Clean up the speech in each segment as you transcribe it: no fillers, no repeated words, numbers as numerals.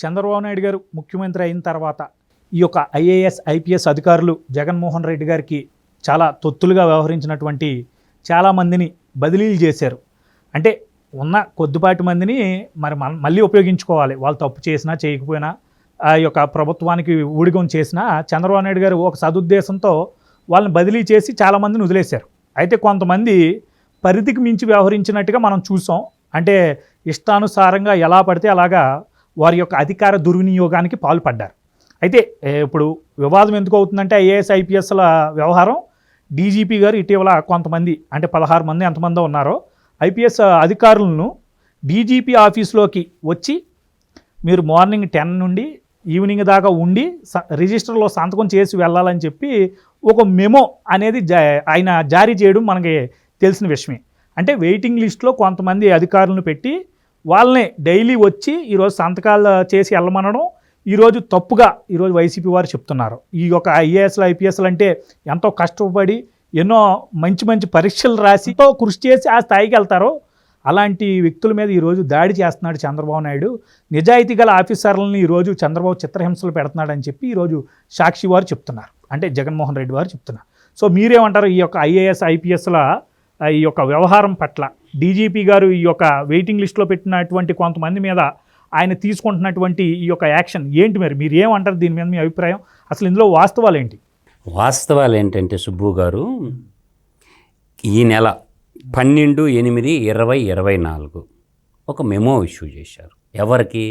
చంద్రబాబు నాయుడు గారు ముఖ్యమంత్రి అయిన తర్వాత ఈ యొక్క ఐఏఎస్ ఐపీఎస్ అధికారులు జగన్మోహన్ రెడ్డి గారికి చాలా తొత్తులుగా వ్యవహరించినటువంటి చాలామందిని బదిలీలు చేశారు. అంటే ఉన్న కొద్దిపాటి మందిని మళ్ళీ ఉపయోగించుకోవాలి. వాళ్ళు తప్పు చేసినా చేయకపోయినా ఆ యొక్క ప్రభుత్వానికి ఊడిగం చేసినా చంద్రబాబు నాయుడు గారు ఒక సదుద్దేశంతో వాళ్ళని బదిలీ చేసి చాలామందిని వదిలేశారు. అయితే కొంతమంది పరిధికి మించి వ్యవహరించినట్టుగా మనం చూసాం. అంటే ఇష్టానుసారంగా ఎలా పడితే అలాగా వారి యొక్క అధికార దుర్వినియోగానికి పాల్పడ్డారు. అయితే ఇప్పుడు వివాదం ఎందుకు అవుతుందంటే ఐఏఎస్ ఐపీఎస్ల వ్యవహారం డీజీపీ గారు ఇటీవల కొంతమంది అంటే 16 మంది ఎంతమందో ఉన్నారో ఐపీఎస్ అధికారులను డీజీపీ ఆఫీస్లోకి వచ్చి మీరు మార్నింగ్ 10 నుండి ఈవినింగ్ దాకా ఉండి రిజిస్టర్లో సంతకం చేసి వెళ్ళాలని చెప్పి ఒక మెమో అనేది ఆయన జారీ చేయడం మనకి తెలిసిన విషయమే. అంటే వెయిటింగ్ లిస్ట్లో కొంతమంది అధికారులను పెట్టి వాళ్ళని డైలీ వచ్చి ఈరోజు సంతకాలు చేసి వెళ్ళమనడం ఈరోజు తప్పుగా ఈరోజు వైసీపీ వారు చెప్తున్నారు. ఈ యొక్క ఐఏఎస్లు ఐపీఎస్లు అంటే ఎంతో కష్టపడి ఎన్నో మంచి మంచి పరీక్షలు రాసి ఎంతో కృషి చేసి ఆ స్థాయికి వెళ్తారో అలాంటి వ్యక్తుల మీద ఈరోజు దాడి చేస్తున్నాడు చంద్రబాబు నాయుడు. నిజాయితీ గల ఆఫీసర్లని ఈరోజు చంద్రబాబు చిత్రహింసలు పెడుతున్నాడని చెప్పి ఈరోజు సాక్షి వారు చెప్తున్నారు. అంటే జగన్మోహన్ రెడ్డి వారు చెప్తున్నారు. సో మీరేమంటారు ఈ యొక్క ఐఏఎస్ ఐపీఎస్ల ఈ యొక్క వ్యవహారం పట్ల? డీజీపీ గారు ఈ యొక్క వెయిటింగ్ లిస్ట్లో పెట్టినటువంటి కొంతమంది మీద ఆయన తీసుకుంటున్నటువంటి ఈ యొక్క యాక్షన్ ఏంటి? మీరు ఏమంటారు దీని మీద? మీ అభిప్రాయం అసలు ఇందులో వాస్తవాలు ఏంటి? వాస్తవాలు ఏంటంటే సుబ్బు గారు, ఈ నెల 12/8/2024 ఒక మెమో ఇష్యూ చేశారు. ఎవరికి?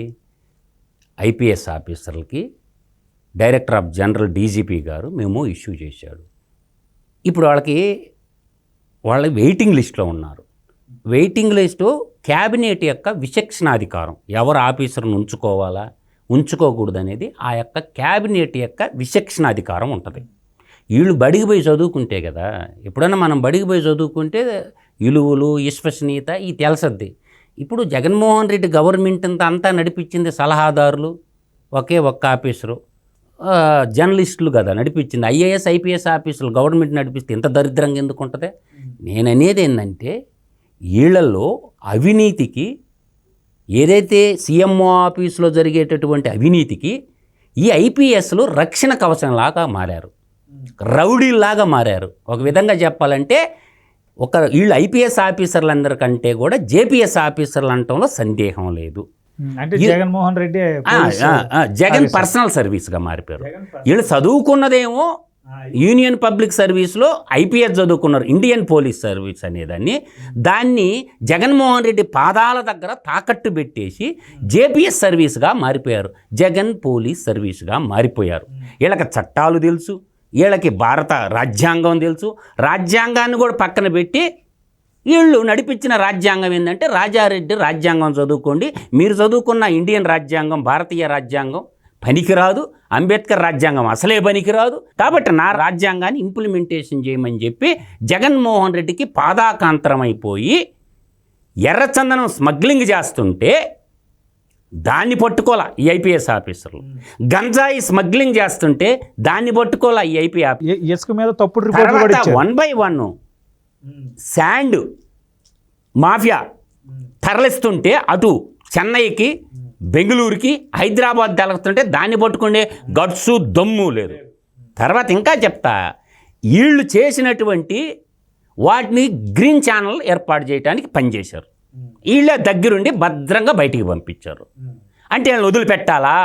ఐపీఎస్ ఆఫీసర్లకి డైరెక్టర్ ఆఫ్ జనరల్ డీజీపీ గారు మెమో ఇష్యూ చేశాడు. ఇప్పుడు వాళ్ళ వెయిటింగ్ లిస్ట్లో ఉన్నారు. వెయిటింగ్ లిస్టు క్యాబినెట్ యొక్క విచక్షణాధికారం, ఎవరు ఆఫీసర్ను ఉంచుకోవాలా ఉంచుకోకూడదు అనేది ఆ యొక్క క్యాబినెట్ యొక్క విచక్షణాధికారం ఉంటుంది. వీళ్ళు బడికి పోయి చదువుకుంటే కదా, ఎప్పుడన్నా మనం బడికి పోయి చదువుకుంటే విలువలు విశ్వసనీయత ఇది తెలుసద్ది. ఇప్పుడు జగన్మోహన్ రెడ్డి గవర్నమెంట్ అంతా నడిపించింది సలహాదారులు ఒక్క ఆఫీసరు, జర్నలిస్టులు కదా నడిపించింది. ఐఏఎస్ ఐపీఎస్ ఆఫీసులు గవర్నమెంట్ నడిపిస్తే ఇంత దరిద్రంగా ఎందుకు ఉంటుంది? నేననేది ఏంటంటే వీళ్ళల్లో అవినీతికి, ఏదైతే సీఎంఓ ఆఫీసులో జరిగేటటువంటి అవినీతికి ఈ ఐపీఎస్లు రక్షణ కవచంలాగా మారారు, రౌడీల్లాగా మారారు. ఒక విధంగా చెప్పాలంటే వీళ్ళు ఐపీఎస్ ఆఫీసర్లందరికంటే కూడా జేపీఎస్ ఆఫీసర్లు అనటంలో సందేహం లేదు. అంటే జగన్మోహన్ రెడ్డి జగన్ పర్సనల్ సర్వీస్గా మారిపోయారు. వీళ్ళు చదువుకున్నదేమో యూనియన్ పబ్లిక్ సర్వీస్లో ఐపీఎస్ చదువుకున్నారు, ఇండియన్ పోలీస్ సర్వీస్ అనేదాన్ని. దాన్ని జగన్మోహన్ రెడ్డి పాదాల దగ్గర తాకట్టు పెట్టేసి జేపీఎస్ సర్వీస్గా మారిపోయారు, జగన్ పోలీస్ సర్వీస్గా మారిపోయారు. వీళ్ళకి చట్టాలు తెలుసు, వీళ్ళకి భారత రాజ్యాంగం తెలుసు. రాజ్యాంగాన్ని కూడా పక్కన పెట్టి వీళ్ళు నడిపించిన రాజ్యాంగం ఏంటంటే రాజారెడ్డి రాజ్యాంగం చదువుకోండి, మీరు చదువుకున్న ఇండియన్ రాజ్యాంగం భారతీయ రాజ్యాంగం పనికిరాదు, అంబేద్కర్ రాజ్యాంగం అసలే పనికిరాదు, కాబట్టి నా రాజ్యాంగాన్ని ఇంప్లిమెంటేషన్ చేయమని చెప్పి జగన్మోహన్ రెడ్డికి పాదాకాంతరమైపోయి ఎర్రచందనం స్మగ్లింగ్ చేస్తుంటే దాన్ని పట్టుకోలా ఈ ఐపీఎస్ ఆఫీసర్లు. గంజాయి స్మగ్లింగ్ చేస్తుంటే దాన్ని పట్టుకోలా ఈ ఐపీ ఆఫీసర్. ఇసుక మీద తప్పుడు 1 by 1 శాండ్ మాఫియా తరలిస్తుంటే అటు చెన్నైకి బెంగళూరుకి హైదరాబాద్ తరలిస్తుంటే దాన్ని పట్టుకునే గట్సు దమ్ము లేదు. తర్వాత ఇంకా చెప్తా, వీళ్ళు చేసినటువంటి వాటిని గ్రీన్ ఛానల్ ఏర్పాటు చేయడానికి పనిచేశారు. వీళ్ళే దగ్గరుండి భద్రంగా బయటికి పంపించారు. అంటే వీళ్ళని వదిలిపెట్టాలా?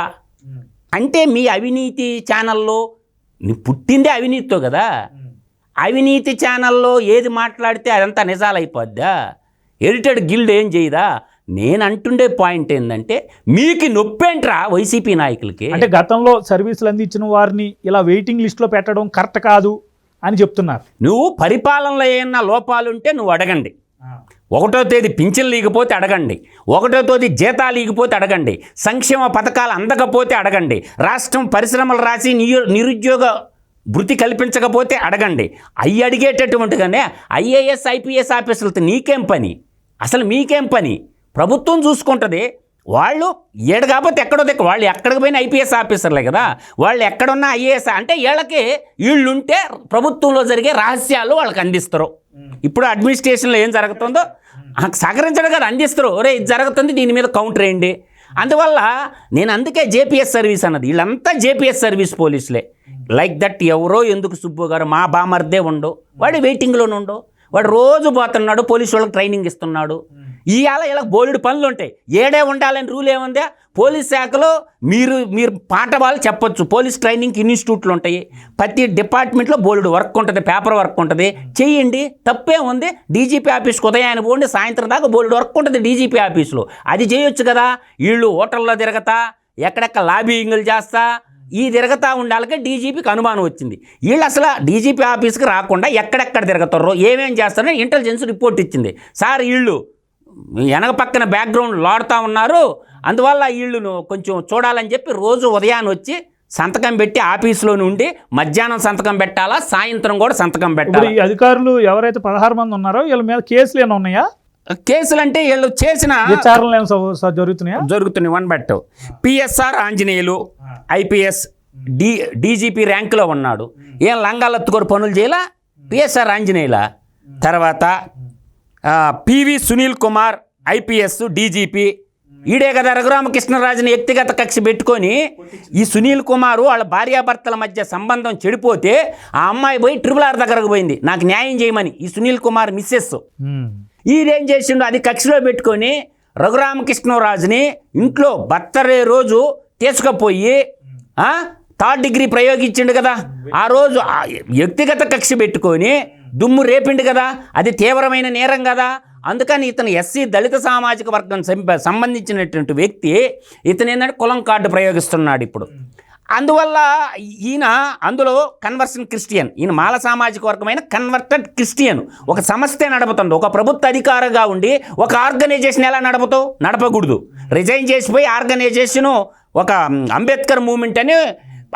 అంటే మీ అవినీతి ఛానల్లో పుట్టిందే అవినీతితో కదా. అవినీతి ఛానల్లో ఏది మాట్లాడితే అదంతా నిజాలైపోద్దా? ఎడిటెడ్ గిల్డ్ ఏం చేయదా? నేను అంటుండే పాయింట్ ఏంటంటే మీకు నొప్పేంట్రా వైసీపీ నాయకులకి? అంటే గతంలో సర్వీసులు అందించిన వారిని ఇలా వెయిటింగ్ లిస్ట్లో పెట్టడం కరెక్ట్ కాదు అని చెప్తున్నారు. నువ్వు పరిపాలనలో ఏమన్నా లోపాలుంటే నువ్వు అడగండి. 1వ తేదీ పింఛన్లు ఇకపోతే అడగండి, 1వ తేదీ జీతాలు ఇకపోతే అడగండి, సంక్షేమ పథకాలు అందకపోతే అడగండి, రాష్ట్రం పరిశ్రమలు రాసి నిరుద్యోగ భృతి కల్పించకపోతే అడగండి. అవి అడిగేటటువంటిగానే ఐఏఎస్ ఐపీఎస్ ఆఫీసర్లతో నీకేం పని? అసలు మీకేం పని? ప్రభుత్వం చూసుకుంటుంది. వాళ్ళు ఏడు కాకపోతే ఎక్కడో దగ్గర వాళ్ళు ఎక్కడికి పోయిన ఐపీఎస్ ఆఫీసర్లే కదా. వాళ్ళు ఎక్కడున్నా ఐఏఎస్ అంటే వీళ్ళుంటే ప్రభుత్వంలో జరిగే రహస్యాలు వాళ్ళకి అందిస్తారు. ఇప్పుడు అడ్మినిస్ట్రేషన్లో ఏం జరుగుతుందో సహకరించడం కదా అందిస్తారు. ఒరే ఇది జరుగుతుంది, దీని మీద కౌంటర్ వేయండి. అందువల్ల నేను అందుకే జేపీఎస్ సర్వీస్ అన్నది. వీళ్ళంతా జేపీఎస్ సర్వీస్ పోలీసులే. లైక్ దట్ ఎవరో ఎందుకు సుబ్బు గారు మా బామర్దే ఉండవు, వాడు వెయిటింగ్లోనే ఉండవు, వాడు రోజు పోతున్నాడు, పోలీసు వాళ్ళకి ట్రైనింగ్ ఇస్తున్నాడు. ఇవాళ ఇలా బోలెడు పనులు ఉంటాయి. ఏడే ఉండాలని రూల్ ఏముందా? పోలీస్ శాఖలో మీరు పాఠవాళ్ళు చెప్పొచ్చు. పోలీస్ ట్రైనింగ్ ఇన్స్టిట్యూట్లు ఉంటాయి. ప్రతి డిపార్ట్మెంట్లో బోలెడు వర్క్ ఉంటుంది, పేపర్ వర్క్ ఉంటుంది, చెయ్యండి, తప్పే ఉంది. డీజీపీ ఆఫీస్కి ఉదయాన్ని పోండి, సాయంత్రం దాకా బోలెడు వర్క్ ఉంటుంది డీజీపీ ఆఫీస్లో, అది చేయొచ్చు కదా. వీళ్ళు హోటల్లో తిరగతా, ఎక్కడెక్కడ లాబింగ్లు చేస్తా, ఈ తిరగతా ఉండాలకే డీజీపీకి అనుమానం వచ్చింది. వీళ్ళు అసలు డీజీపీ ఆఫీస్కి రాకుండా ఎక్కడెక్కడ తిరగతారో ఏమేం చేస్తారో ఇంటెలిజెన్స్ రిపోర్ట్ ఇచ్చింది. సార్ వీళ్ళు వెనక పక్కన బ్యాక్గ్రౌండ్ లాడుతూ ఉన్నారు, అందువల్ల వీళ్ళను కొంచెం చూడాలని చెప్పి రోజు ఉదయాన్ని వచ్చి సంతకం పెట్టి ఆఫీసులో నుండి మధ్యాహ్నం సంతకం పెట్టాలా, సాయంత్రం కూడా సంతకం పెట్టాలి. ఈ అధికారులు ఎవరైతే 16 మంది ఉన్నారో వీళ్ళ మీద కేసులు ఏమైనా ఉన్నాయా? కేసులు అంటే వీళ్ళు చేసిన విచారణలు ఏమైనా జరుగుతున్నాయా? జరుగుతున్నాయి. 1 పిఎస్ఆర్ ఆంజనేయులు ఐపీఎస్ డీజీపీ ర్యాంకులో ఉన్నాడు. ఏం లంగాలెత్తుకోరు పనులు చేయాల పిఎస్ఆర్ ఆంజనేయుల. తర్వాత PV Sunil Kumar IPS DGP, ఈడే కదా రఘురామకృష్ణరాజుని వ్యక్తిగత కక్ష పెట్టుకొని ఈ సునీల్ కుమారు వాళ్ళ భార్యాభర్తల మధ్య సంబంధం చెడిపోతే ఆ అమ్మాయి పోయి RRR దగ్గరకు పోయింది నాకు న్యాయం చేయమని. ఈ సునీల్ కుమార్ మిస్సెస్ ఈడేం చేసిండు, అది కక్షలో పెట్టుకొని రఘురామకృష్ణరాజుని ఇంట్లో బర్త్డే రోజు తీసుకుపోయి 3rd డిగ్రీ ప్రయోగించిండు కదా. ఆ రోజు వ్యక్తిగత కక్ష పెట్టుకొని దుమ్ము రేపిండు కదా, అది తీవ్రమైన నేరం కదా. అందుకని ఇతను ఎస్సీ దళిత సామాజిక వర్గం సంబంధించినటువంటి వ్యక్తి, ఇతను ఏంటంటే కులం కార్డు ప్రయోగిస్తున్నాడు ఇప్పుడు. అందువల్ల ఈయన అందులో కన్వర్షన్ క్రిస్టియన్, ఈయన మాల సామాజిక వర్గమైన కన్వర్టెడ్ క్రిస్టియన్. ఒక సంస్థే నడుపుతుంది. ఒక ప్రభుత్వ అధికారిగా ఉండి ఒక ఆర్గనైజేషన్ ఎలా నడపకూడదు. రిజైన్ చేసిపోయి ఆర్గనైజేషను ఒక అంబేద్కర్ మూవ్మెంట్ అని,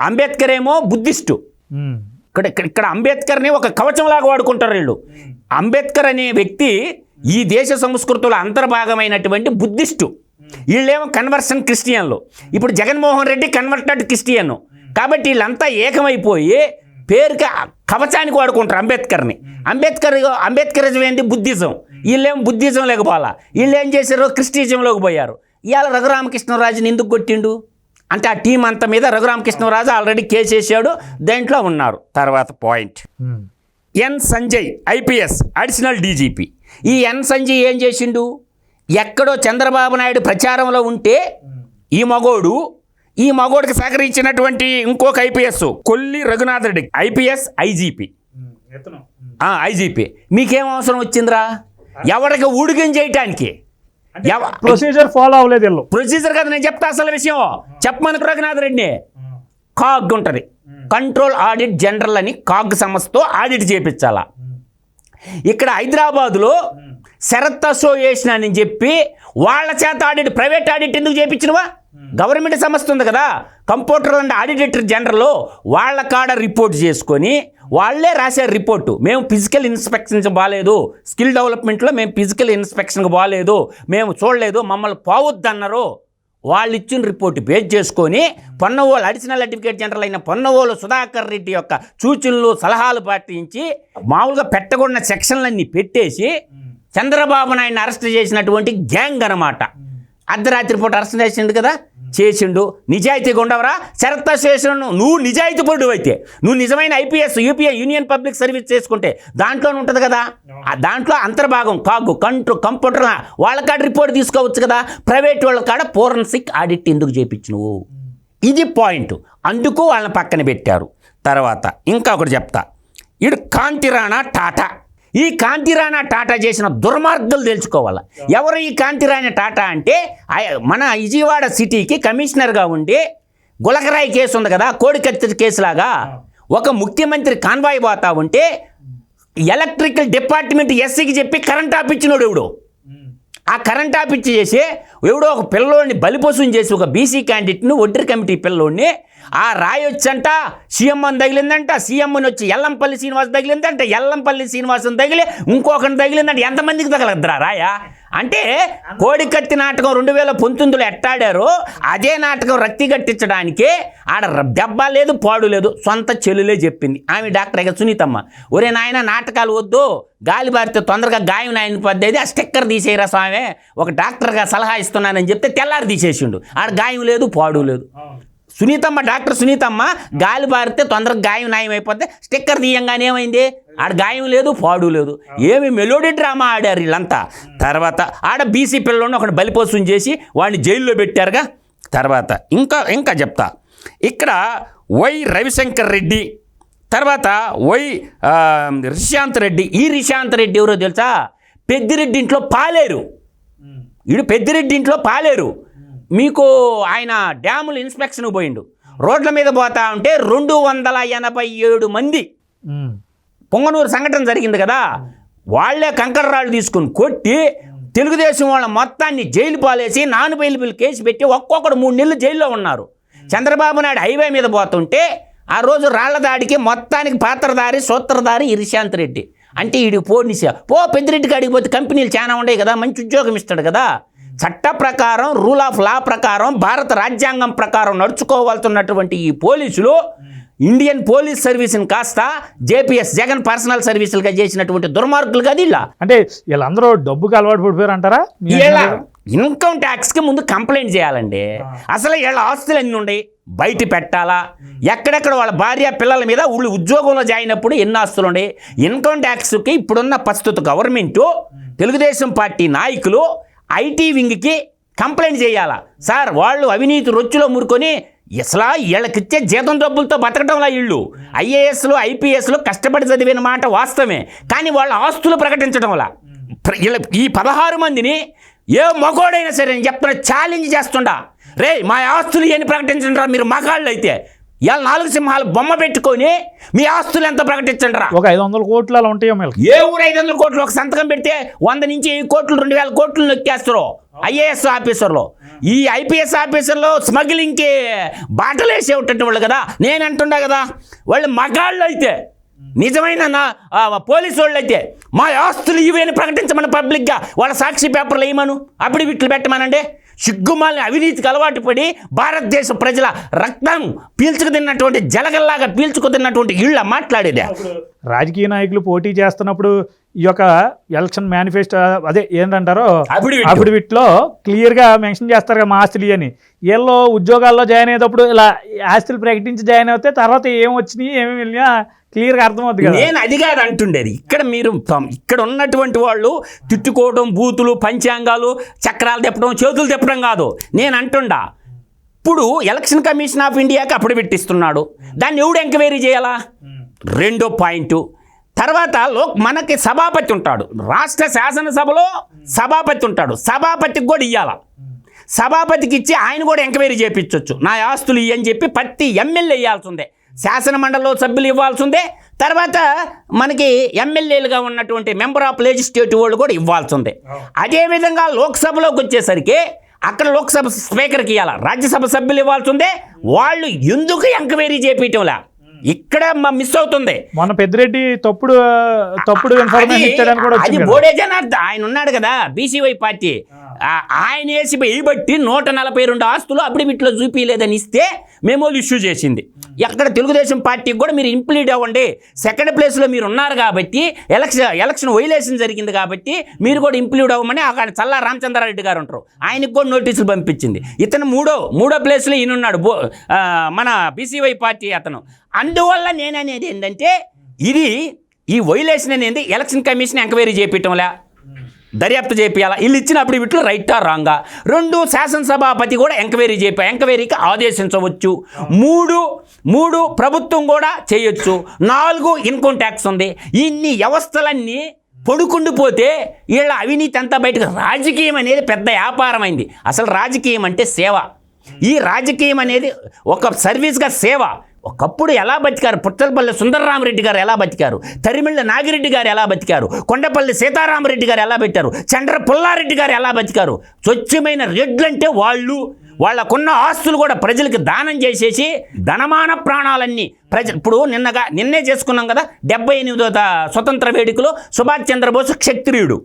అంబేద్కర్ ఏమో బుద్ధిస్టు. ఇక్కడ అంబేద్కర్ని ఒక కవచంలాగా వాడుకుంటారు వీళ్ళు. అంబేద్కర్ అనే వ్యక్తి ఈ దేశ సంస్కృతిలో అంతర్భాగమైనటువంటి బుద్ధిస్టు, వీళ్ళేమో కన్వర్షన్ క్రిస్టియన్లు. ఇప్పుడు జగన్మోహన్ రెడ్డి కన్వర్టెడ్ క్రిస్టియన్. కాబట్టి వీళ్ళంతా ఏకమైపోయి పేరుకి కవచానికి వాడుకుంటారు అంబేద్కర్ని. అంబేద్కరిజం ఏంటి? బుద్ధిజం. వీళ్ళేమో బుద్ధిజం లేకపోవాలా, వీళ్ళు ఏం చేశారు? క్రిస్టిజంలోకి పోయారు. ఇవాళ రఘురామకృష్ణరాజుని ఎందుకు కొట్టిండు అంటే ఆ టీం అంతా మీద రఘురామకృష్ణరాజు ఆల్రెడీ కేసు వేసాడు, దాంట్లో ఉన్నారు. తర్వాత పాయింట్ ఎన్ సంజయ్ ఐపీఎస్ అడిషనల్ డీజీపీ. ఈ ఎన్ సంజయ్ ఏం చేసిండు? ఎక్కడో చంద్రబాబు నాయుడు ప్రచారంలో ఉంటే ఈ మగోడికి సహకరించినటువంటి ఇంకొక IPS Kolli Raghunath Reddy IPS IGP. మీకేం అవసరం వచ్చిందిరా? ఎవరికి ఊడిగం చేయటానికి ప్రొసీజర్ ఫాలో అవ్వలేదు. ప్రొసీజర్ కదా, నేను చెప్తా అసలు విషయం. చెప్పమనుకు రఘునాథ్ రెడ్డిని కాగ్ ఉంటుంది, కంట్రోల్ ఆడిట్ జనరల్ అని కాగ్ సంస్థతో ఆడిట్ చేయించాలా. ఇక్కడ హైదరాబాదులో శరత్ అసోసియేషన్ అని చెప్పి వాళ్ళ చేత ఆడిట్, ప్రైవేట్ ఆడిట్ ఎందుకు చేయించినవా? గవర్నమెంట్ సంస్థ ఉంది కదా, కంప్యూటర్ అండ్ ఆడిటర్ జనరల్, వాళ్ళ కాడ రిపోర్ట్ చేసుకొని వాళ్ళే రాశారు రిపోర్టు. మేము ఫిజికల్ ఇన్స్పెక్షన్స్ బాగాలేదు, స్కిల్ డెవలప్మెంట్లో మేము ఫిజికల్ ఇన్స్పెక్షన్కి బాగాలేదు, మేము చూడలేదు, మమ్మల్ని పోవద్దన్నారు. వాళ్ళు ఇచ్చిన రిపోర్టు బేస్ చేసుకొని పొన్నవోలు అడిషనల్ అడ్వకేట్ జనరల్ అయిన పొన్నవోలు సుధాకర్ రెడ్డి యొక్క సూచనలు సలహాలు పాటించి మామూలుగా పెట్టకూడని సెక్షన్లన్నీ పెట్టేసి చంద్రబాబు నాయుడిని అరెస్ట్ చేసినటువంటి గ్యాంగ్ అనమాట. అర్ధరాత్రి పూట అరెస్ట్ చేసిండు. నిజాయితీగా ఉండవరా? శరత్ అసోసియేషన్ నువ్వు నిజాయితీ పరుడు అయితే, నువ్వు నిజమైన IPS UPI union public service చేసుకుంటే దాంట్లోనే ఉంటుంది కదా. దాంట్లో అంతర్భాగం కాగు కంప్యూటర్ వాళ్ళ కాడ రిపోర్ట్ తీసుకోవచ్చు కదా. ప్రైవేట్ వాళ్ళ కాడ ఫోరెన్సిక్ ఆడిట్ ఎందుకు చేయించినవు? ఇది పాయింట్. అందుకు వాళ్ళని పక్కన పెట్టారు. తర్వాత ఇంకా ఒకటి చెప్తా. ఇడు కాంతిరాణా టాటా. ఈ కాంతిరాణా టాటా చేసిన దుర్మార్గాలు తెలుసుకోవాలి. ఎవరు ఈ కాంతిరాణా టాటా అంటే మన విజయవాడ సిటీకి కమిషనర్గా ఉండి గులకరాయి కేసు ఉంది కదా, కోడికత్తి కేసులాగా, ఒక ముఖ్యమంత్రి కాన్వాయ్ పోతా ఉంటే ఎలక్ట్రికల్ డిపార్ట్మెంట్ ఎస్సీకి చెప్పి కరెంట్ ఆపిచ్చినోడు ఎవడు. ఆ కరెంట్ ఆపిచ్చి చేసి ఎవడో ఒక పిల్లోడిని బలిపశువుని చేసి ఒక బీసీ క్యాండిడేట్ను ఒడ్డరి కమిటీ పిల్లోడిని ఆ రాయి వచ్చంట సీఎంని తగిలిందంట, సీఎంని వచ్చి ఎల్లంపల్లి శ్రీనివాస్ తగిలిందంట, ఎల్లంపల్లి శ్రీనివాసం తగిలి ఇంకొకరిని తగిలిందంట. ఎంతమందికి తగలద్దురా రాయ? అంటే కోడికత్తి నాటకం 2019లో ఎట్టాడారో అదే నాటకం రక్తి కట్టించడానికి ఆడ దెబ్బ లేదు పాడు లేదు, సొంత చెల్లులే చెప్పింది. ఆమె డాక్టర్ ఇక సునీతమ్మ, ఒరే నాయన నాటకాలు వద్దు, గాలి బారితే తొందరగా గాయం నాయన పడ్డేది, ఆ స్టిక్కర్ తీసేయరా స్వామి, ఒక డాక్టర్గా సలహా ఇస్తున్నానని చెప్తే తెల్లారి తీసేసిండు. ఆడ గాయం లేదు పాడు లేదు. సునీతమ్మ, డాక్టర్ సునీతమ్మ, గాలి బారితే తొందరగా గాయం నయం అయిపోతే స్టిక్కర్ తీయంగానే ఏమైంది, ఆడ గాయం లేదు పాడు లేదు. ఏమి మెలోడీ డ్రామా ఆడారు వీళ్ళంతా. తర్వాత ఆడ బీసీ పిల్లలను ఒకటి బలిపోసం చేసి వాడిని జైల్లో పెట్టారుగా. తర్వాత ఇంకా చెప్తా, ఇక్కడ వై రవిశంకర్ రెడ్డి, తర్వాత వై రిశాంత్ రెడ్డి. ఈ రిశాంత్ రెడ్డి ఎవరో తెలుసా, పెద్దిరెడ్డి ఇంట్లో పాలేరు. వీడు పెద్దిరెడ్డి ఇంట్లో పాలేరు. మీకు ఆయన డ్యాములు ఇన్స్పెక్షన్ పోయిండు, రోడ్ల మీద పోతా ఉంటే 287 మంది, పొంగనూరు సంఘటన జరిగింది కదా, వాళ్లే కంకర రాళ్ళు తీసుకుని కొట్టి తెలుగుదేశం వాళ్ళ మొత్తాన్ని జైలు పాలేసి నాన్ బెయిలబుల్ కేసు పెట్టి ఒక్కొక్కడు 3 నెలలు జైల్లో ఉన్నారు. చంద్రబాబు నాయుడు హైవే మీద పోతుంటే ఆ రోజు రాళ్ల దాడికి మొత్తానికి పాత్రధారి సూత్రధారి ఈ రిశాంత్ రెడ్డి. అంటే వీడికి పెద్దిరెడ్డికి అడిగిపోతే కంపెనీలు చాలా ఉన్నాయి కదా, మంచి ఉద్యోగం ఇస్తాడు కదా. చట్ట ప్రకారం, రూల్ ఆఫ్ లా ప్రకారం, భారత రాజ్యాంగం ప్రకారం నడుచుకోవాల్సినటువంటి ఈ పోలీసులు ఇండియన్ పోలీస్ సర్వీస్ని కాస్త జేపీఎస్ జగన్ పర్సనల్ సర్వీసులుగా చేసినటువంటి దుర్మార్గులు కదా ఇలా. అంటే వీళ్ళందరూ డబ్బుకి అలవాటు పడిపోయారు అంటారా? ఇన్కమ్ ట్యాక్స్కి ముందు కంప్లైంట్ చేయాలండి. అసలు వీళ్ళ ఆస్తులు ఎన్ని ఉన్నాయి బయట పెట్టాలా, ఎక్కడెక్కడ వాళ్ళ భార్య పిల్లల మీద ఊళ్ళు ఉద్యోగంలో జాయిన్ అయినప్పుడు ఎన్ని ఆస్తులు ఉన్నాయి. ఇన్కమ్ ట్యాక్స్కి ఇప్పుడున్న ప్రస్తుత గవర్నమెంటు, తెలుగుదేశం పార్టీ నాయకులు ఐటీ వింగ్కి కంప్లైంట్ చేయాలా. సార్ వాళ్ళు అవినీతి రొచ్చులో మురుకొని అసలు వీళ్ళకిచ్చే జీతం డబ్బులతో బతకడంలా వీళ్ళు ఐఏఎస్లు ఐపీఎస్లు కష్టపడి చదివిన మాట వాస్తవమే, కానీ వాళ్ళ ఆస్తులు ప్రకటించడం వల్ల ఈ 16 మందిని ఏ మగోడైనా సరే నేను చెప్తున్నా ఛాలెంజ్ చేస్తుండా, రే మా ఆస్తులు ఏని ప్రకటించండి మీరు మగాళ్ళు అయితే. ఇవాళ 4 సింహాలు బొమ్మ పెట్టుకొని మీ ఆస్తులు ఎంత ప్రకటించండి రా. ఒక 500 కోట్లు అలా ఉంటాయో ఏ ఊరు 500 కోట్లు, ఒక సంతకం పెడితే 100 నుంచి 1000 కోట్లు 2000 కోట్లు నొక్కేస్తారు ఐఏఎస్ ఆఫీసర్లు. ఈ ఐపీఎస్ ఆఫీసర్లు స్మగ్లింగ్కి బాటలు వేసేటట్టు వాళ్ళు కదా. నేను అంటుండా కదా, వాళ్ళు మగాళ్ళు అయితే, నిజమైన పోలీసు వాళ్ళు అయితే మా ఆస్తులు ఇవేని ప్రకటించమని పబ్లిక్గా వాళ్ళ సాక్షి పేపర్లు వేయమను, అప్పుడు వీటిని పెట్టమనండి. సిగ్గుమాలని అవినీతికి అలవాటు పడి భారతదేశ ప్రజల రక్తం పీల్చుకు తిన్నటువంటి జలగల్లాగా పీల్చుకు తిన్నటువంటి ఇళ్ళ మాట్లాడేది. రాజకీయ నాయకులు పోటీ చేస్తున్నప్పుడు ఈ యొక్క ఎలక్షన్ మేనిఫెస్టో అదే ఏంటంటారో అఫిడవిట్లో క్లియర్గా మెన్షన్ చేస్తారు కదా మా ఆస్తులు అని. వీళ్ళు ఉద్యోగాల్లో జాయిన్ అయ్యేటప్పుడు ఇలా ఆస్తులు ప్రకటించి జాయిన్ అవుతే తర్వాత ఏం వచ్చినాయి ఏమేమి వెళ్ళినా క్లియర్గా అర్థమవుతుంది కదా. నేను అది కాదు అంటుండేది. ఇక్కడ ఉన్నటువంటి వాళ్ళు తిట్టుకోవడం, బూతులు, పంచాంగాలు, చక్రాలు తిప్పడం, చేతులు తిప్పడం కాదు. నేను అంటుండా, ఇప్పుడు ఎలక్షన్ కమిషన్ ఆఫ్ ఇండియాకి అప్పుడు పెట్టిస్తున్నాడు, దాన్ని ఎవడు ఎంక్వైరీ చేయాలా? 2వ పాయింట్. తర్వాత మనకి సభాపతి ఉంటాడు, రాష్ట్ర శాసనసభలో సభాపతి ఉంటాడు, సభాపతికి కూడా ఇవ్వాల. సభాపతికి ఇచ్చి ఆయన కూడా ఎంక్వైరీ చేయించవచ్చు, నా ఆస్తులు ఇవ్వని చెప్పి ప్రతి ఎమ్మెల్యే ఇవ్వాల్సిందే, శాసన మండలిలో సభ్యులు ఇవ్వాల్సిందే. తర్వాత మనకి ఎమ్మెల్యేలుగా ఉన్నటువంటి మెంబర్ ఆఫ్ లెజిస్లేటివ్ వాళ్ళు కూడా ఇవ్వాల్సిందే. అదేవిధంగా లోక్సభలోకి వచ్చేసరికి అక్కడ లోక్సభ స్పీకర్కి ఇవ్వాలా, రాజ్యసభ సభ్యులు ఇవ్వాల్సిందే. వాళ్ళు ఎందుకు ఎంక్వైరీ చేపించడంలా ఇక్కడ మిస్ అవుతుంది. మన పెద్దిరెడ్డి తప్పుడు ఇన్ఫర్మేషన్ ఇచ్చాడని కూడా అది బోడే జనార్దన్ ఆయన ఉన్నాడు కదా బీసీవై పార్టీ, ఆయన వేసి బట్టి 142 ఆస్తులు అప్పుడు వీటిలో చూపించలేదని ఇస్తే మెమోలు ఇష్యూ చేసింది. ఎక్కడ తెలుగుదేశం పార్టీకి కూడా మీరు ఇంప్లీడ్ అవ్వండి, 2nd ప్లేస్లో మీరు ఉన్నారు కాబట్టి ఎలక్షన్ వైలేషన్ జరిగింది కాబట్టి మీరు కూడా ఇంప్లీడ్ అవ్వమని అక్కడ చల్లా రామచంద్రారెడ్డి గారు ఉంటారు, ఆయనకు కూడా నోటీసులు పంపించింది. ఇతను మూడో ప్లేస్లో ఈయనున్నాడు మన బీసీవై పార్టీ అతను. అందువల్ల నేననేది ఏంటంటే ఈ వైలేషన్ అనేది ఎలక్షన్ కమిషన్ ఎంక్వైరీ చేపించడంలా, దర్యాప్తు చేపియాలా, వీళ్ళు ఇచ్చినప్పుడు వీటిలో రైటా రాంగా. 2 శాసనసభాపతి కూడా ఎంక్వైరీకి ఆదేశించవచ్చు. 3 ప్రభుత్వం కూడా చేయొచ్చు. 4 ఇన్కమ్ ట్యాక్స్ ఉంది. ఇన్ని వ్యవస్థలన్నీ పొడుకుండిపోతే వీళ్ళ అవినీతి అంతా బయటకు. రాజకీయం అనేది పెద్ద వ్యాపారమైంది. అసలు రాజకీయం అంటే సేవ. ఈ రాజకీయం అనేది ఒక సర్వీస్గా సేవ. ఒకప్పుడు ఎలా బతికారు, పుట్టలపల్లి సుందరరామరెడ్డి గారు ఎలా బతికారు, తరిమిళ్ళ నాగిరెడ్డి గారు ఎలా బతికారు, కొండపల్లి సీతారామరెడ్డి గారు ఎలా పెట్టారు, చంద్ర పుల్లారెడ్డి గారు ఎలా బతికారు. స్వచ్ఛమైన రెడ్లంటే వాళ్ళకున్న ఆస్తులు కూడా ప్రజలకు దానం చేసేసి ధనమాన ప్రాణాలన్నీ ఇప్పుడు నిన్నే చేసుకున్నాం కదా 78వ స్వతంత్ర వేడుకలో సుభాష్ చంద్రబోస్ క్షత్రియుడు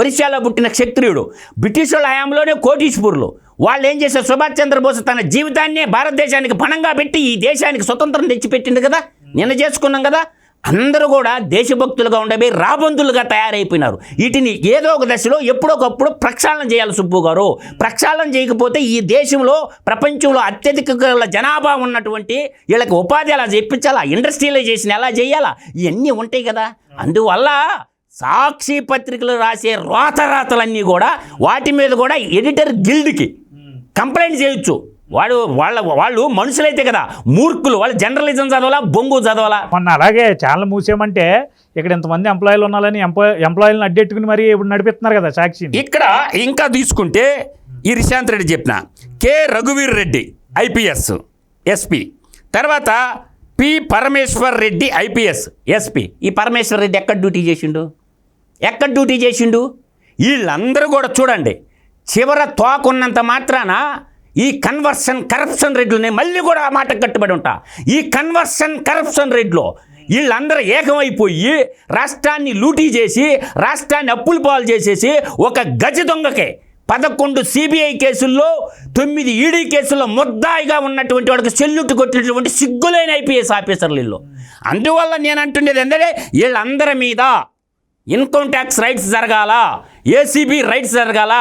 ఒరిస్సాలో పుట్టిన క్షత్రియుడు. బ్రిటిష్ వాళ్ళ హయాంలోనే కోటీశ్వరులు. వాళ్ళు ఏం చేశారు? సుభాష్ చంద్రబోస్ తన జీవితాన్నే భారతదేశానికి పణంగా పెట్టి ఈ దేశానికి స్వతంత్రం తెచ్చిపెట్టింది కదా, నిన్న చేసుకున్నాం కదా. అందరూ కూడా దేశభక్తులుగా ఉండబోయి రాబందులుగా తయారైపోయినారు. వీటిని ఏదో ఒక దశలో ఎప్పుడొకప్పుడు ప్రక్షాళన చేయాలి సుబ్బు గారు. ప్రక్షాళన చేయకపోతే ఈ దేశంలో ప్రపంచంలో అత్యధిక జనాభా ఉన్నటువంటి వీళ్ళకి ఉపాధి ఎలా చెప్పించాలా, ఇండస్ట్రియలైజేషన్ ఎలా చేయాలా, ఇవన్నీ ఉంటాయి కదా. అందువల్ల సాక్షి పత్రికలు రాసే రాతరాతలన్నీ కూడా వాటి మీద కూడా ఎడిటర్ గిల్డ్కి కంప్లైంట్ చేయొచ్చు. వాళ్ళు మనుషులైతే కదా, మూర్ఖులు. వాళ్ళు జర్నలిజం చదవాలా, బొంగు చదవాలా. మొన్న అలాగే ఛానల్ మూసేయమంటే ఇక్కడ ఇంతమంది ఎంప్లాయీలు ఉన్నారని ఎంప్లాయీలను అడ్డెట్టుకుని మరి ఇప్పుడు నడిపిస్తున్నారు కదా సాక్షి. ఇక్కడ ఇంకా తీసుకుంటే ఈ రిశాంత్ రెడ్డి చెప్పిన కె రఘువీర్ రెడ్డి ఐపీఎస్ ఎస్పీ, తర్వాత P Parameshwar Reddy IPS SP. ఈ పరమేశ్వర్ రెడ్డి ఎక్కడ డ్యూటీ చేసిండు? వీళ్ళందరూ కూడా చూడండి, చివర తోకున్నంత మాత్రాన ఈ కరప్షన్ రెడ్లునే మళ్ళీ కూడా ఆ మాట కట్టుబడి ఉంటా. ఈ కరప్షన్ రెడ్లో వీళ్ళందరూ ఏకమైపోయి రాష్ట్రాన్ని లూటీ చేసి, రాష్ట్రాన్ని అప్పులు పాలు చేసేసి, ఒక గజ దొంగకే 11 సిబిఐ కేసుల్లో 9 ఈడీ కేసుల్లో ముద్దాయిగా ఉన్నటువంటి వాడికి సెల్యూట్ కొట్టినటువంటి సిగ్గులైన ఐపీఎస్ ఆఫీసర్లు వీళ్ళు. అందువల్ల నేను అంటుండేది ఏంటంటే వీళ్ళందరి మీద ఇన్కమ్ ట్యాక్స్ రైట్స్ జరగాల, ఏసీబీ రైట్స్ జరగాల.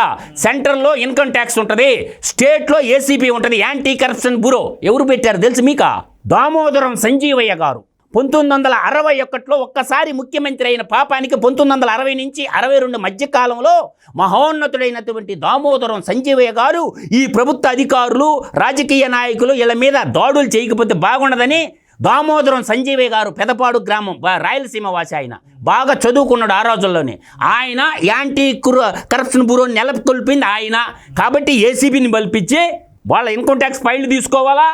సెంట్రల్లో ఇన్కమ్ ట్యాక్స్ ఉంటుంది, స్టేట్లో ఏసీబీ ఉంటుంది, యాంటీ కరప్షన్ బ్యూరో. ఎవరు పెట్టారు తెలుసు మీకా? దామోదరం సంజీవయ్య గారు 1961లో ఒక్కసారి ముఖ్యమంత్రి అయిన పాపానికి 1960 నుంచి 62 మధ్యకాలంలో మహోన్నతుడైనటువంటి దామోదరం సంజీవయ్య గారు ఈ ప్రభుత్వ అధికారులు, రాజకీయ నాయకులు వీళ్ళ మీద దాడులు చేయకపోతే బాగుండదని దామోదరం సంజీవయ్య గారు పెదపాడు గ్రామం, రాయలసీమ వాసి, ఆయన బాగా చదువుకున్నాడు ఆ రోజుల్లోనే. ఆయన యాంటీ కరప్షన్ బ్యూరోని నెలకొల్పింది ఆయన. కాబట్టి ఏసీబీని బల్పించి వాళ్ళ ఇన్కమ్ ట్యాక్స్ ఫైళ్ళు తీసుకోవాలా,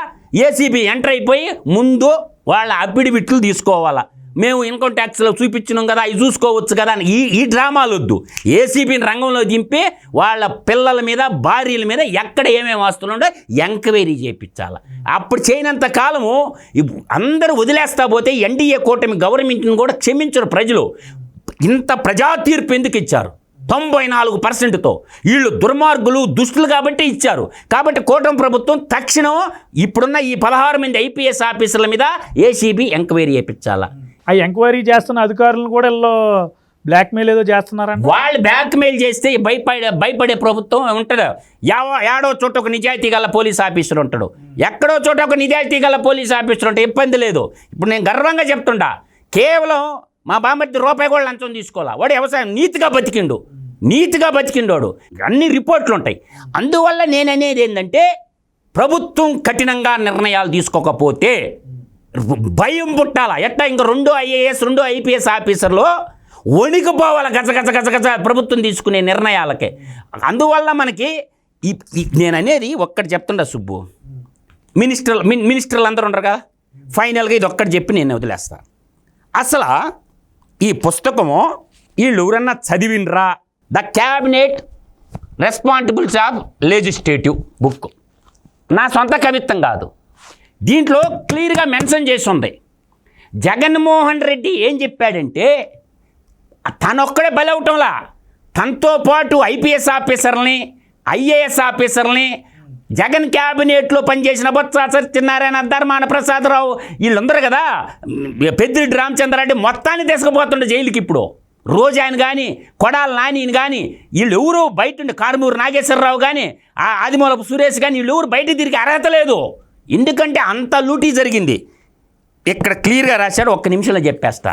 ఏసీబీ ఎంటర్ అయిపోయి ముందు వాళ్ళ అఫిడవిట్లు తీసుకోవాలా. మేము ఇన్కమ్ ట్యాక్స్లో చూపించినాం కదా, అవి చూసుకోవచ్చు కదా అని ఈ డ్రామాలు వద్దు. ఏసీబీని రంగంలో దింపి వాళ్ళ పిల్లల మీద, భార్యల మీద ఎక్కడ ఏమేమి ఆస్తులు ఉందో ఎంక్వైరీ చేయించాలి. అప్పుడు చేయనంత కాలము అందరూ వదిలేస్తా పోతే ఎన్డీఏ కూటమి గవర్నమెంట్ని కూడా క్షమించరు ప్రజలు. ఇంత ప్రజా తీర్పు ఎందుకు ఇచ్చారు? 94%తో. వీళ్ళు దుర్మార్గులు, దుష్టులు కాబట్టి ఇచ్చారు. కాబట్టి కూటమి ప్రభుత్వం తక్షణం ఇప్పుడున్న ఈ 16 మంది ఐపీఎస్ ఆఫీసర్ల మీద ఏసీబీ ఎంక్వైరీ చేయించాలా. ఆ ఎంక్వైరీ చేస్తున్న అధికారులను కూడా వీళ్ళు బ్లాక్మెయిల్ ఏదో చేస్తున్నారంట. వాళ్ళు బ్లాక్మెయిల్ చేస్తే భయపడే ప్రభుత్వం ఉంటుంది. ఏడో చోట ఒక నిజాయితీ గల పోలీస్ ఆఫీసర్ ఉంటాడు, ఎక్కడో చోట ఒక నిజాయితీ గల పోలీస్ ఆఫీసర్ ఉంటే ఇబ్బంది లేదు. ఇప్పుడు నేను గర్వంగా చెప్తుంటా, కేవలం మా బామ్మర్ది రూపాయి కూడా లంచం తీసుకోవాలా. వాడు వ్యవసాయం నీతిగా బతికిండోడు. అన్ని రిపోర్ట్లు ఉంటాయి. అందువల్ల నేను అనేది ఏంటంటే, ప్రభుత్వం కఠినంగా నిర్ణయాలు తీసుకోకపోతే భయం పుట్టాలా. ఎట్టా ఇంకా 2 ఐఏఎస్ 2 ఐపీఎస్ ఆఫీసర్లు వణికిపోవాలి గజ ప్రభుత్వం తీసుకునే నిర్ణయాలకే. అందువల్ల మనకి నేను అనేది ఒక్కటి చెప్తుండా సుబ్బు, మినిస్టర్లు అందరూ ఉండరు కదా, ఫైనల్గా ఇది ఒక్కటి చెప్పి నేను వదిలేస్తాను. అసలు ఈ పుస్తకము వీళ్ళు ఎవరన్నా చదివినరా? The cabinet responsibilities of legislative book, నా సొంత కవిత్వం కాదు. దీంట్లో క్లియర్గా మెన్షన్ చేసి ఉంది. జగన్మోహన్ రెడ్డి ఏం చెప్పాడంటే, తనొక్కడే బలవటంలా, తనతో పాటు ఐపీఎస్ ఆఫీసర్ని, ఐఏఎస్ ఆఫీసర్ని, జగన్ క్యాబినెట్లో పనిచేసిన బొత్స సత్యనారాయణ, ధర్మాన ప్రసాదరావు వీళ్ళందరూ కదా, పెద్దిరెడ్డి రామచంద్రారెడ్డి మొత్తాన్ని తీసుకుపోతుండే జైలుకి. ఇప్పుడు రోజు ఆయన కానీ, కొడాల నానిని కానీ, వీళ్ళు ఎవరు బయట ఉండి, కారుమూరు నాగేశ్వరరావు కానీ, ఆదిమూలపు సురేష్ కానీ, వీళ్ళు ఎవరు బయట తిరిగి అర్హత లేదు. ఎందుకంటే అంత లూటీ జరిగింది. ఇక్కడ క్లియర్గా రాశాడు, ఒక్క నిమిషంలో చెప్పేస్తా.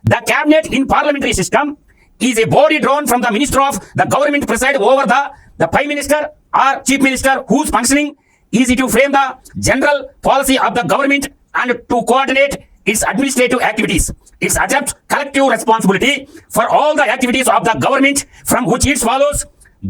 The cabinet in parliamentary system is a body drone from the minister of the government preside over the prime minister or chief minister whose functioning is to frame the general policy of the government and to coordinate its administrative activities. It's accepts collective responsibility for all the activities of the government, from which it follows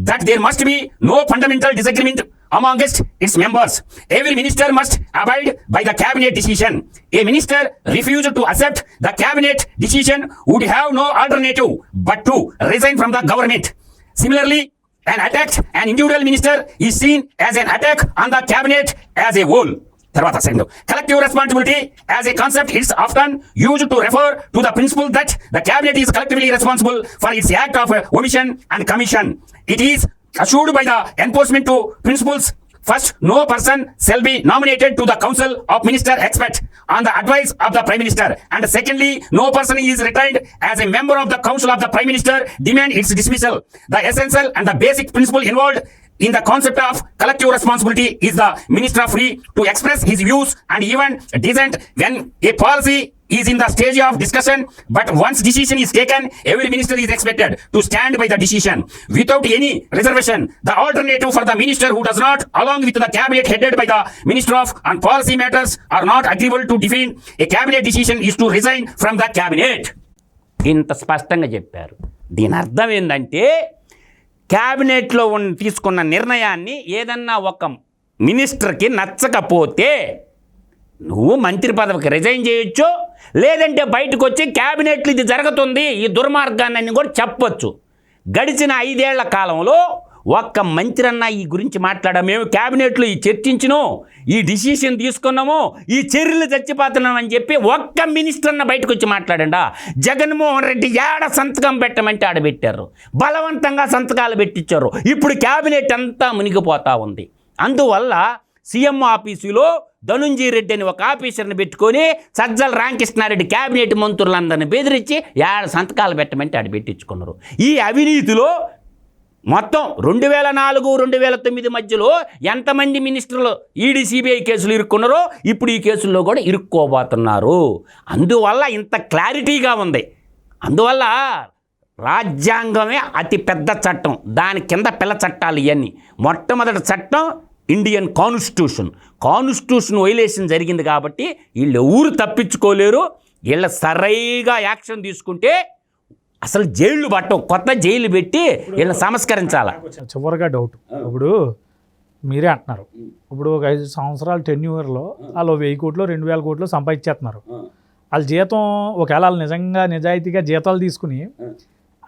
that there must be no fundamental disagreement amongst its members. Every minister must abide by the cabinet decision. A minister refused to accept the cabinet decision would have no alternative but to resign from the government. Similarly, an individual minister is seen as an attack on the cabinet as a whole. తర్వాత second, collective responsibility as a concept it's often used to refer to the principal that the cabinet is collectively responsible for it's act of omission and commission. It is assured by the enforcement to principles. First, no person shall be nominated to the council of minister except on the advice of the prime minister. And secondly, no person is retained as a member of the council of the prime minister demand its dismissal. The essential and the basic principle involved in the concept of collective responsibility is the minister free to express his views and even dissent when a policy is in the stage of discussion, but once decision is taken, every minister is expected to stand by the decision without any reservation. The alternative for the minister who does not, along with the cabinet headed by the minister of on policy matters, are not agreeable to defend a cabinet decision is to resign from the cabinet. ఇంత స్పష్టంగా చెప్పారు. దీని అర్థం ఏంటంటే క్యాబినెట్లో తీసుకున్న నిర్ణయాన్ని ఏదన్నా ఒక మినిస్టర్కి నచ్చకపోతే నువ్వు మంత్రి పదవికి రిజైన్ చేయొచ్చు, లేదంటే బయటకు వచ్చి క్యాబినెట్లు ఇది జరుగుతుంది ఈ దుర్మార్గాన్ని కూడా చెప్పొచ్చు. గడిచిన 5 ఏళ్ల కాలంలో ఒక్క మంత్రి అన్న ఈ గురించి మాట్లాడా, మేము క్యాబినెట్లో ఈ చర్చించినాం, ఈ డిసిషన్ తీసుకున్నాము, ఈ చర్యలు చచ్చిపోతున్నామని చెప్పి ఒక్క మినిస్టర్ అన్న బయటకు వచ్చి మాట్లాడండా. జగన్మోహన్ రెడ్డి ఏడ సంతకం పెట్టమంటే ఆడ పెట్టారు, బలవంతంగా సంతకాలు పెట్టించారు. ఇప్పుడు క్యాబినెట్ అంతా మునిగిపోతూ ఉంది. అందువల్ల సీఎం ఆఫీసులో ధనుంజయ రెడ్డి అని ఒక ఆఫీసర్ని పెట్టుకొని సజ్జల రామకృష్ణారెడ్డి క్యాబినెట్ మంత్రులందరినీ బెదిరించి ఏడ సంతకాలు పెట్టమంటే ఆడ పెట్టించుకున్నారు. ఈ అవినీతిలో మొత్తం 2004-2009 మధ్యలో ఎంతమంది మినిస్టర్లు ఈడీ సిబిఐ కేసులు ఇరుక్కున్నారో ఇప్పుడు ఈ కేసుల్లో కూడా ఇరుక్కోబోతున్నారు. అందువల్ల ఇంత క్లారిటీగా ఉంది. అందువల్ల రాజ్యాంగమే అతి పెద్ద చట్టం, దాని కింద పిల్ల చట్టాలు ఇవన్నీ. మొట్టమొదటి చట్టం ఇండియన్ కాన్స్టిట్యూషన్ వైలేషన్ జరిగింది కాబట్టి వీళ్ళు ఎవరు తప్పించుకోలేరు. వీళ్ళ సరైగా యాక్షన్ తీసుకుంటే అసలు జైళ్ళు పట్టవు, కొత్త జైలు పెట్టి వీళ్ళని సంస్కరించాలి. చివరిగా డౌట్, ఇప్పుడు మీరే అంటున్నారు, ఇప్పుడు ఒక 5 సంవత్సరాల టెన్యూర్లో వాళ్ళు 1000 కోట్లు 2000 కోట్లు సంపాదించేస్తున్నారు. వాళ్ళ జీతం ఒకవేళ వాళ్ళు నిజంగా నిజాయితీగా జీతాలు తీసుకుని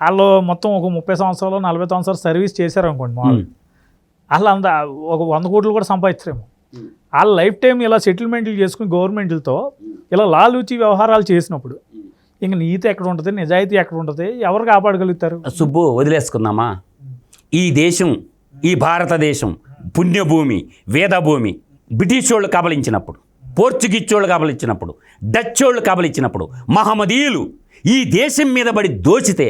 వాళ్ళు మొత్తం ఒక 30 సంవత్సరాలు 40 సంవత్సరాలు సర్వీస్ చేశారు అనుకోండి, వాళ్ళు ఒక 100 కోట్లు కూడా సంపాదించరేమో. వాళ్ళ లైఫ్ టైం ఇలా సెటిల్మెంట్లు చేసుకుని గవర్నమెంట్లతో ఇలా లాలూచి వ్యవహారాలు చేసినప్పుడు ఇంక నీతి ఎక్కడ ఉంటుంది, నిజాయితీ ఎక్కడ ఉంటుంది, ఎవరు కాపాడగలుగుతారు? సుబ్బు వదిలేసుకుందామా. ఈ దేశం, ఈ భారతదేశం పుణ్యభూమి, వేదభూమి. బ్రిటిష్ వాళ్ళు కబలించినప్పుడు, పోర్చుగీస్ వాళ్ళు కబలించినప్పుడు, డచ్ వాళ్ళు కబలించినప్పుడు, మహమ్మదీయులు ఈ దేశం మీద పడి దోచితే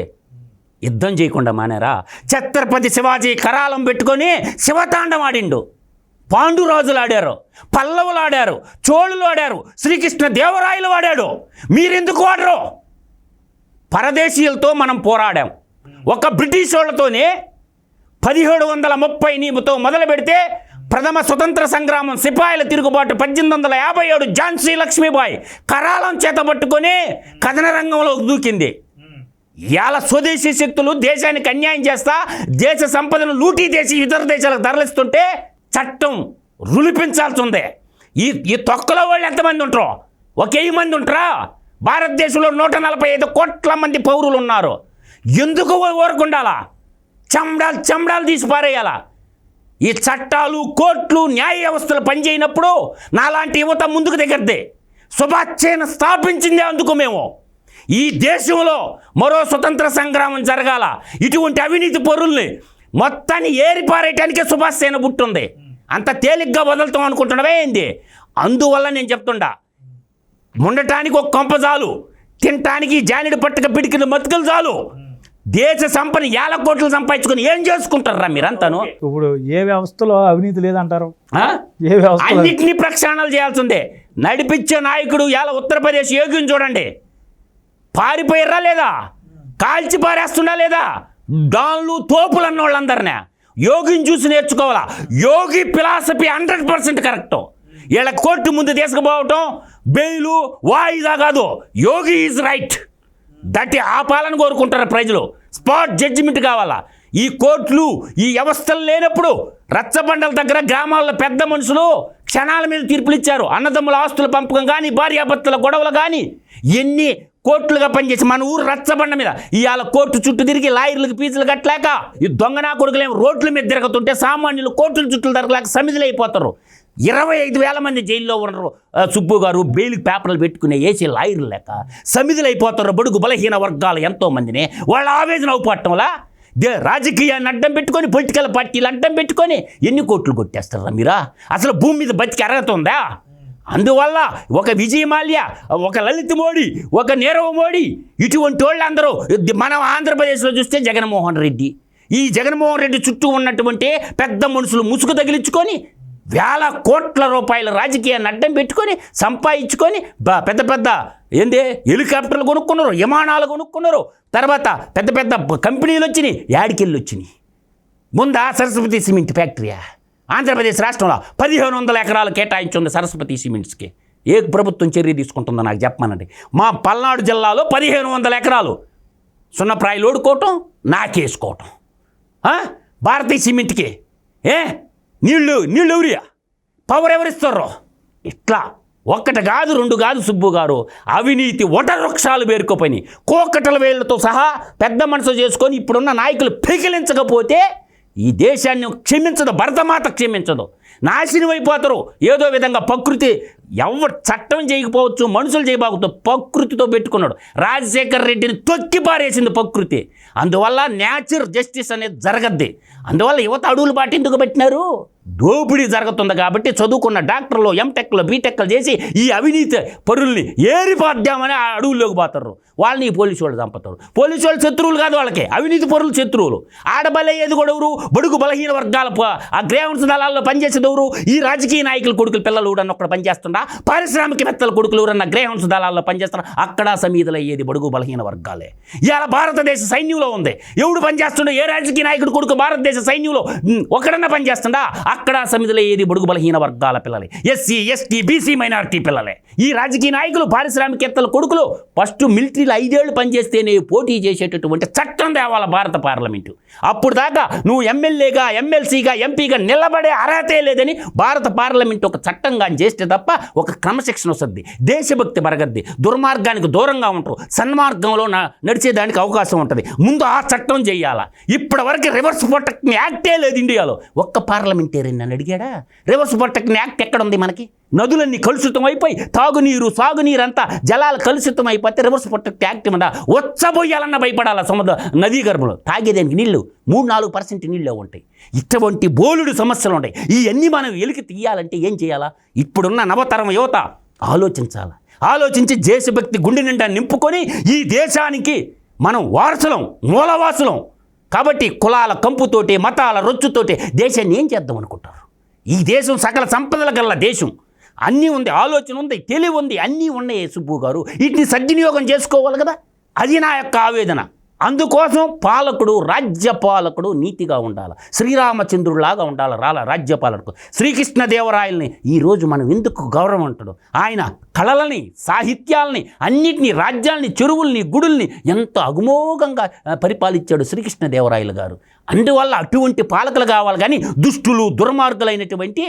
యుద్ధం చేయకుండా మానేరా? ఛత్రపతి శివాజీ కరాలం పెట్టుకొని శివతాండం ఆడిండు. పాండురాజులు ఆడారు, పల్లవులు ఆడారు, చోళులు ఆడారు, శ్రీకృష్ణ దేవరాయలు ఆడాడు. మీరెందుకు ఆడరు? పరదేశీయులతో మనం పోరాడాం. ఒక బ్రిటిష్ వాళ్ళతోనే 1730 మొదలు పెడితే ప్రథమ స్వతంత్ర సంగ్రామం సిపాయిల తిరుగుబాటు 1857 ఝాన్సీ లక్ష్మీబాయి కరాలం చేత పట్టుకొని కథన రంగంలో దూకింది. ఇవాళ స్వదేశీ శక్తులు దేశానికి అన్యాయం చేస్తా దేశ సంపదను లూటీ చేసి ఇతర దేశాలకు తరలిస్తుంటే చట్టం రులిపించాల్సి ఉంది. ఈ తొక్కలో వాళ్ళు ఎంతమంది ఉంటారో? 1000 మంది ఉంటారా? భారతదేశంలో 145 కోట్ల మంది పౌరులు ఉన్నారు. ఎందుకు ఊరకుండాలా? చెండాలు తీసి పారేయాలా? ఈ చట్టాలు, కోర్టులు, న్యాయ వ్యవస్థలు పనిచేయనప్పుడు నాలాంటి యువత ముందుకు దిగద్దే. సుభాష్ స్థాపించిందే అందుకు మేము. ఈ దేశంలో మరో స్వతంత్ర సంగ్రామం జరగాల. ఇటువంటి అవినీతి పరుల్ని మొత్తాన్ని ఏరిపారేయటానికే సుభాష్ సేన పుట్టుంది. అంత తేలిగ్గా వదులుతాం అనుకుంటున్నవే ఏంది? అందువల్ల నేను చెప్తుండా, ఉండటానికి ఒక కొంప చాలు, తినటానికి జానిడి పట్టుక పిడికిన మతుకులు చాలు. దేశ సంపద 1,000 కోట్లు సంపాదించుకొని ఏం చేసుకుంటారా మీరంతాను? ఇప్పుడు ఏ వ్యవస్థలో అవినీతి లేదంటారు? ఏ వ్యవస్థ? అన్నిటినీ ప్రక్షాళనలు చేయాల్సిందే. నడిపించే నాయకుడు ఇలా ఉత్తరప్రదేశ్ యోగిని చూడండి, పారిపోయారా లేదా? కాల్చి పారేస్తున్నా లేదా? డాన్లు తోపులు అన్న వాళ్ళందరినీ యోగిని చూసి నేర్చుకోవాలా. యోగి ఫిలాసఫీ 100% కరెక్ట్. వీళ్ళ కోర్టు ముందు తీసుకుపోవటం బెయిలు వాయిదా కాదు. యోగి ఈజ్ రైట్. దట్టి ఆపాలని కోరుకుంటారు ప్రజలు. స్పాట్ జడ్జిమెంట్ కావాలా. ఈ కోర్టులు, ఈ వ్యవస్థలు లేనప్పుడు రచ్చబండల దగ్గర గ్రామాల్లో పెద్ద మనుషులు క్షణాల మీద తీర్పులు ఇచ్చారు. అన్నదమ్ముల ఆస్తుల పంపకం కానీ, భార్యాభర్తల గొడవలు కానీ ఎన్ని కోర్టులుగా పనిచేసి మన ఊరు రచ్చబండ మీద ఇవాళ కోర్టు చుట్టూ తిరిగి లాయర్లకు ఫీజులు కట్టలేక ఈ దొంగనా కొడుకులేమో రోడ్ల మీద తిరుగుతుంటే సామాన్యులు కోర్టుల చుట్టూ దొరకలేక సమిధులు అయిపోతారు. 25,000 మంది జైల్లో ఉన్నారు సుబ్బు గారు, బెయిల్కి పేపర్లు పెట్టుకునే ఏసీ లాయర్లు లేక సమిధులైపోతారు బడుగు బలహీన వర్గాలు ఎంతోమందిని. వాళ్ళ ఆవేదన అవుపట్టంలా రాజకీయాన్ని అడ్డం పెట్టుకొని, పొలిటికల్ పార్టీలు అడ్డం పెట్టుకొని ఎన్ని కోట్లు కొట్టేస్తారా మీరా? అసలు భూమి మీద బతికి అర్హత ఉందా? అందువల్ల ఒక విజయ్ మాల్యా, ఒక లలిత్ మోడీ, ఒక నీరవ్ మోడీ, ఇటువంటి వాళ్ళందరూ మనం ఆంధ్రప్రదేశ్లో చూస్తే జగన్మోహన్ రెడ్డి, ఈ జగన్మోహన్ రెడ్డి చుట్టూ ఉన్నటువంటి పెద్ద మనుషులు ముసుగు తగిలించుకొని వేల కోట్ల రూపాయల రాజకీయాన్ని అడ్డం పెట్టుకొని సంపాదించుకొని పెద్ద పెద్ద హెలికాప్టర్లు కొనుక్కున్నారు, విమానాలు కొనుక్కున్నారు, తర్వాత పెద్ద పెద్ద కంపెనీలు వచ్చినాయి. యాడికెళ్ళి వచ్చినాయి? ముందా సరస్వతి సిమెంట్ ఫ్యాక్టరీయా? ఆంధ్రప్రదేశ్ రాష్ట్రంలో 1,500 ఎకరాలు కేటాయించింది సరస్వతి సిమెంట్స్కి. ఏ ప్రభుత్వం చర్య తీసుకుంటుందో నాకు చెప్పమనండి. మా పల్నాడు జిల్లాలో 1,500 ఎకరాలు సున్నప్రాయిలు ఓడుకోవటం, నాకేసుకోవటం. భారతీయ సిమెంట్కి నీళ్ళు ఎవరియా? పవర్ ఎవరిస్తారో? ఇట్లా ఒక్కటి కాదు, రెండు కాదు సుబ్బు గారు, అవినీతి వృక్షాలు పేరుకోపోయి కోకటల వేళ్లతో సహా పెద్ద మనసు చేసుకొని ఇప్పుడున్న నాయకులు పెకిలించకపోతే ఈ దేశాన్ని క్షమించదు, భరతమాత క్షమించదు, నాశనం అయిపోతారు. ఏదో విధంగా ప్రకృతి ఎవరు చట్టం చేయకపోవచ్చు, మనుషులు చేయబోవచ్చు, ప్రకృతితో పెట్టుకున్నాడు. రాజశేఖర్ రెడ్డిని తొక్కి పారేసింది ప్రకృతి. అందువల్ల న్యాచురల్ జస్టిస్ అనేది జరగద్ది. అందువల్ల యువత అడుగులు బాటి ఎందుకు పెట్టినారు? దోపిడీ జరుగుతుంది కాబట్టి చదువుకున్న డాక్టర్లు, ఎంటెక్లు, బీటెక్లు చేసి ఈ అవినీతి పరుల్ని ఏరిపాద్దామని ఆ అడవుల్లోకి పోతారు. వాళ్ళని ఈ పోలీసు వాళ్ళు చంపుతారు. పోలీసు వాళ్ళు శత్రువులు కాదు, వాళ్ళకి అవినీతి పరులు శత్రువులు. ఆడబలయ్యేది కూడా ఎవరు? బడుగు బలహీన వర్గాల ఆ గ్రేవన్స్ దళాల్లో పనిచేసేది ఎవరు? ఈ రాజకీయ నాయకుల కొడుకులు పిల్లలు కూడా ఒక్కడ పనిచేస్తుండా? పారిశ్రామికవేత్తల కొడుకులు ఎవరన్నా గ్రేవన్స్ దళాల్లో పనిచేస్తారా? అక్కడ సమీదలు అయ్యేది బడుగు బలహీన వర్గాలే. ఇవాళ భారతదేశ సైన్యంలో ఉంది. ఎవడు పనిచేస్తుండో? ఏ రాజకీయ నాయకుడు కొడుకు భారతదేశ సైన్యంలో ఒకడన్నా పనిచేస్తుండా? అక్కడ సమిధులు అయ్యేది బడుగు బలహీన వర్గాల పిల్లలే, ఎస్సీ, ఎస్టీ, బీసీ మైనారిటీ పిల్లలే. ఈ రాజకీయ నాయకులు, పారిశ్రామికవేత్తల కొడుకులు ఫస్ట్ మిలిటరీలో 5 ఏళ్ళు పనిచేస్తేనే పోటీ చేసేటటువంటి చట్టం తేవాల భారత పార్లమెంటు. అప్పుడు దాకా నువ్వు ఎమ్మెల్యేగా, ఎమ్మెల్సీగా, ఎంపీగా నిలబడే అర్హతే లేదని భారత పార్లమెంట్ ఒక చట్టంగా చేస్తే తప్ప ఒక క్రమశిక్షణ వస్తుంది, దేశభక్తి పెరగద్ది, దుర్మార్గానికి దూరంగా ఉంటారు, సన్మార్గంలో నడిచేదానికి అవకాశం ఉంటుంది. ముందు ఆ చట్టం చేయాలా. ఇప్పటి వరకు రివర్స్ ప్రొటెక్షన్ యాక్టే లేదు ఇండియాలో. ఒక్క పార్లమెంటేరియన్ నన్ను అడిగాడా? రివర్స్ ప్రొటెక్షన్ యాక్ట్ ఎక్కడ ఉంది మనకి? నదులన్నీ కలుషితం అయిపోయి తాగునీరు, సాగునీరు అంతా జలాలు కలుషితం అయిపోతే రివర్స్ ప్రొటెక్షన్ యాక్ట్ మీద వచ్చబోయాలన్న భయపడాలా. సముద్ర నదీ గర్భంలో తాగేదానికి నీళ్లు 3-4% నీళ్ళే ఉంటాయి. ఇటువంటి బోలుడు సమస్యలు ఉంటాయి. ఇవన్నీ మనం వెలికి తీయాలంటే ఏం చేయాలా? ఇప్పుడున్న నవతరం యువత ఆలోచించాలి. ఆలోచించి దేశభక్తి గుండె నిండా నింపుకొని ఈ దేశానికి మనం వారసులం, మూలవాసులం. కాబట్టి కులాల కంపుతోటి, మతాల రొచ్చుతోటి దేశాన్ని ఏం చేద్దాం అనుకుంటారు? ఈ దేశం సకల సంపదల గల దేశం. అన్నీ ఉంది, ఆలోచన ఉంది, తెలివి ఉంది, అన్నీ ఉన్నాయి సుబ్బు గారు. వీటిని సద్వినియోగం చేసుకోవాలి కదా. అది నా యొక్క ఆవేదన. అందుకోసం పాలకుడు, రాజ్యపాలకుడు నీతిగా ఉండాలి, శ్రీరామచంద్రుడిలాగా ఉండాలి రాజ్యపాలకుడు. శ్రీకృష్ణదేవరాయల్ని ఈరోజు మనం ఎందుకు గౌరవం అంటాడు? ఆయన కళలని, సాహిత్యాలని, అన్నిటినీ, రాజ్యాల్ని, చెరువుల్ని, గుడుల్ని ఎంతో అగుమోఘంగా పరిపాలించాడు శ్రీకృష్ణదేవరాయలు గారు. అందువల్ల అటువంటి పాలకులు కావాలి. కానీ దుష్టులు, దుర్మార్గులైనటువంటి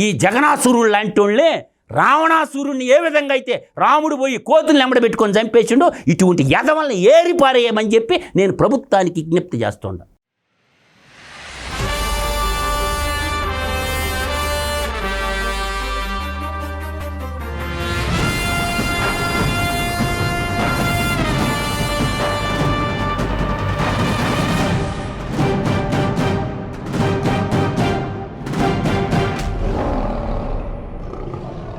ఈ జగనాసురుడు లాంటి వాళ్ళే రావణాసురుణ్ణి ఏ విధంగా అయితే రాముడు పోయి కోతుల్ని ఎంబడబెట్టుకొని చంపేసిండో ఇటువంటి యదవల్ని ఏరిపారేయమని చెప్పి నేను ప్రభుత్వానికి విజ్ఞప్తి చేస్తుండా.